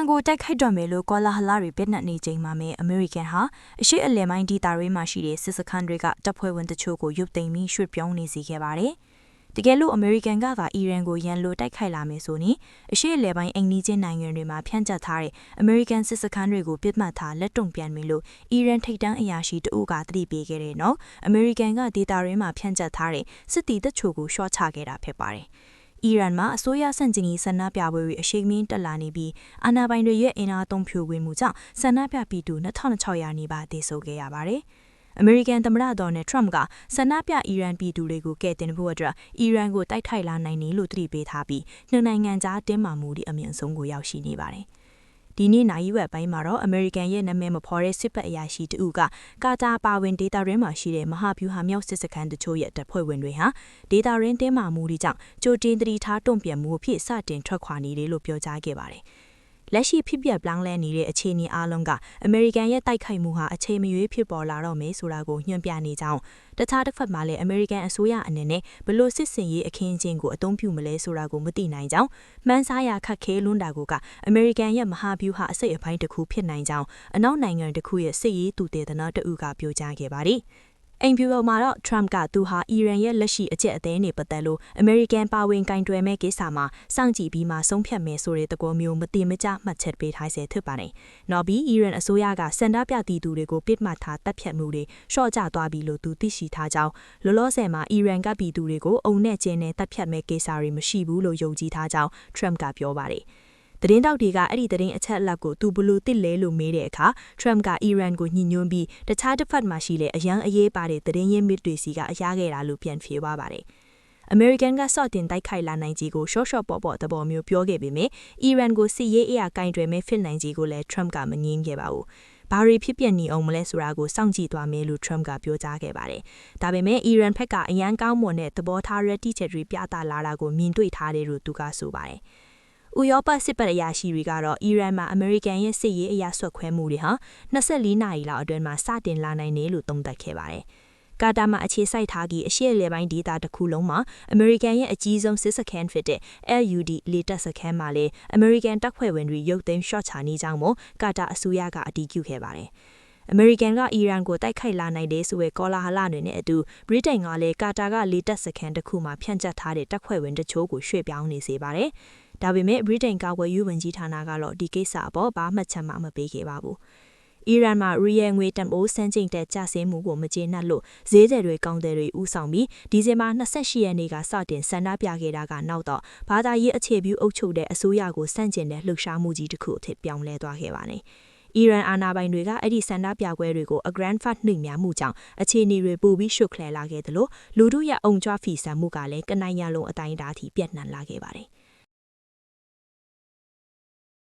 န်ကိုတိုက်ခိုက်တော့မယ်လို့ကောလာဟလတွေပြတ်နှက်နေချိန်မှာအမေရိကန်ဟာအရှိအလယ်ပိုင်းဒေသတွေမှာရှိတဲ့စစ်စခန်းတွေကတပ်ဖွဲ့ဝင်တချို့ကိုရုပ်သိမ်းပြီးရွှေ့ပြောင်းနေစေခဲ့ပါတယ်။တကယ်လို့အမေရိကန်ကသာအီရန်ကိုရန်လိုတိုက်ခိုက်လာမယ်ဆိုရင်အရှိအလယ်ပိုင်းအိမ်နီးချင်းနိုင်ငံတွေမှာဖြန့်ကျက်ထားတဲ့အမေရိကန်စစ်စခန်းတွေကိုပြစ်မှတ်ထားလက်တုံ့ပြန်မယ်လို့အီရန်ထိပ်တန်းအရာရှိတဦးကသတိပေးခဲ့တဲ့နောက်အမေရိကန်ကဒေသတွေမှာဖြန့်ကျက်ထားတဲ့စစ်တီတချို့ကိုရှော့ချခဲ့တာဖြစ်ပါတယ်။အီရန်မှာအစိုးရဆန့်ကျင်ရေးဆန္ဒပြပွဲတွေအရှိန်မြင့်တက်လာနေပြီးအာဏာပိုင်တွေရဲ့အင်အားသုံးဖြိုခွင်းမှုကြောင့်ဆန္ဒပြပြည်သူ2600နီးပါးသေဆုံးခဲ့ရပါတယ်။အမေရိကန်သမ္မတဒေါ်နယ်ထရမ့်ကဆန္ဒပြအီရန်ပြည်သူတွေကိုကယ်တင်ဖို့အတွက်အီရန်ကိုတိုက်ခိုက်လာနိုင်တယ်လို့သတိပေးထားပြီးနှစ်နိုင်ငံကြားတင်းမာမှုတွေအမြင့်ဆုံးကိုရောက်ရှိနေပါတယ်။ဒီနေ့နိုင်ရွက်ပိုင်းမှာတော့အမေရိကန်ရဲ့နာမည်မဖော်တဲ့စစ်ဘက်အရာရှိတဦးကကာတာပါဝင်ဒေတာရင်းမှာရှိတဲ့မဟာဗျူဟာမြောက်စစ်စခန်းတချို့ရဲ့တပ်ဖွဲ့ဝင်တွေဟာဒေတာရင်းတင်းမာမှုတွေကြောင့်ကြိုတင်သတိထားတုံ့ပြန်မှုအဖြစ်စတင်ထွက်ခွာနေတယ်လို့ပြောကြားခဲ့ပါတယ်။လက်ရှိဖြစ်ပျက်ပြောင်းလဲနေတဲ့အခြေအနေအလုံးကအမေရိကန်ရဲ့တိုက်ခိုက်မှုဟာအချိန်မရွေးဖြစ်ပေါ်လာတော့မယ်ဆိုတာကိုညွှန်ပြနေကြောင်းတခြားတစ်ဖက်မှာလည်းအမေရိကန်အစိုးရအနေနဲ့ဘလို့စစ်စင်ရေးအခင်းအကျင်းကိုအသုံးပြုမလဲဆိုတာကိုမသိနိုင်ကြောင်းမှန်းဆရခက်ခဲလွန်းတာကအမေရိကန်ရဲ့မဟာဗျူဟာအစိတ်အပိုင်းတစ်ခုဖြစ်နိုင်ကြောင်းအနောက်နိုင်ငံတစ်ခုရဲ့စစ်ရေးသူတေသနတအုပ်ကပြောကြားခဲ့ပါတယ်။အိမ်ဖြူတော်မှာတော့ Trump ကသူဟာအီရန်ရဲ့လက်ရှိအကျက်အသေးနဲ့ပတ်သက်လို့အမေရိကန်ပါဝင်ကင်တွယ်မဲ့ကိစ္စမှာစောင့်ကြည့်ပြီးမှဆုံးဖြတ်မယ်ဆိုတဲ့သဘောမျိုးမတိမကျမှတ်ချက်ပေးထားစေဖြစ်ပါတယ်။နောက်ပြီးအီရန်အစိုးရကစန္ဒပြပြည်သူတွေကိုပြစ်မှတ်ထားတပ်ဖြတ်မှုတွေရှော့ကျသွားပြီလို့သူသိရှိထားကြောင်းလောလောဆယ်မှာအီရန်ကပြည်သူတွေကိုအုံနဲ့ကျင်းနဲ့တပ်ဖြတ်မဲ့ကိစ္စတွေမရှိဘူးလို့ယုံကြည်ထားကြောင်း Trump ကပြောပါတယ်။သတင်းတောက်တွေကအဲ့ဒီသတင်းအချက်အလက်ကိုသူဘလို့သိလဲလို့မေးတဲ့အခါ Trump ကအီရန်ကိုညှိညွှန်းပြီးတခြားတစ်ဖက်မှာရှိတဲ့အရန်အေးပါတဲ့သတင်းရင်းမြစ်တွေစီကအရခဲ့တာလို့ပြန်ဖြေသွားပါတယ်။ အမေရိကန်ကစော့တင်တိုက်ခိုက်လာနိုင်ကြီးကိုရှော့ပေါ့သဘောမျိုးပြောခဲ့ပေမဲ့အီရန်ကိုစစ်ရေးအရာကင်တွယ်မဲ့ဖြစ်နိုင်ကြီးကိုလည်း Trump ကမငြင်းခဲ့ပါဘူး။ဘာတွေဖြစ်ပျက်နေအောင်မလဲဆိုတာကိုစောင့်ကြည့်သွားမယ်လို့ Trump ကပြောကြားခဲ့ပါတယ်။ဒါပေမဲ့အီရန်ဘက်ကအရန်ကောင်းမွန်တဲ့သဘောထားရတိချက်တွေပြသလာတာကိုမြင်တွေ့ထားတယ်လို့သူကဆိုပါတယ်။ဥရောပစစ်ပတ်အရာရှိတွေကတော့အီရန်မှာအမေရိကန်ရဲ့စစ်ရေးအရာဆွတ်ခွဲမှုတွေဟာ24နာရီလောက်အတွင်းမှာစတင်လာနိုင်တယ်လို့သုံးသပ်ခဲ့ပါတယ်။ကာတာမှာအခြေစိုက်ထားပြီးအရှေ့အလယ်ပိုင်းဒေသတစ်ခုလုံးမှာအမေရိကန်ရဲ့အကြီးဆုံးစစ်စခန်းဖြစ်တဲ့ LUD လေတပ်စခန်းမှာလည်းအမေရိကန်တပ်ဖွဲ့ဝင်တွေရုပ်သိမ်းရှော့ချနေကြောင်းမို့ကာတာအစိုးရကအတည်ပြုခဲ့ပါတယ်။အမေရိကန်ကအီရန်ကိုတိုက်ခိုက်လာနိုင်တဲ့ဆိုတဲ့ကောလာဟလတွေနဲ့အတူဗြိတိန်ကလည်းကာတာကလေတပ်စခန်းတစ်ခုမှာဖြန့်ကျက်ထားတဲ့တပ်ဖွဲ့ဝင်တချို့ကိုရွှေ့ပြောင်းနေစေပါတယ်။ဒါပေမဲ့ဗြိတိန်ကာကွယ်ရေးဝန်ကြီးဌာနကတော့ဒီကိစ္စအပေါ်ဘာမှချက်မှမပေးခဲ့ပါဘူး။အီရန်မှာရီယယ်ငွေတန်ဖိုးစံချိန်တက်ကျဆင်းမှုကိုမကျေနပ်လို့ဈေးတွေကောင်းတွေဥဆောင်ပြီးဒီဇင်ဘာ28ရက်နေ့ကစတင်ဆန္ဒပြခဲ့တာကနောက်တော့ဘာသာရေးအခြေပြုအုပ်ချုပ်တဲ့အစိုးရကိုစန့်ကျင်တဲ့လှုပ်ရှားမှုကြီးတစ်ခုအဖြစ်ပြောင်းလဲသွားခဲ့ပါတယ်။အီရန်အာဏာပိုင်တွေကအဲ့ဒီဆန္ဒပြပွဲတွေကိုအဂရန်ဖတ်နှိမ်များမှုကြောင့်အခြေအနေတွေပိုပြီးရှုပ်ခလဲလာခဲ့တယ်လို့လူတို့ရဲ့အုံကြွဖီဆန်မှုကလည်းကနိုင်ရလုံးအတိုင်းအတာထိပြန့်နှံ့လာခဲ့ပါတယ်။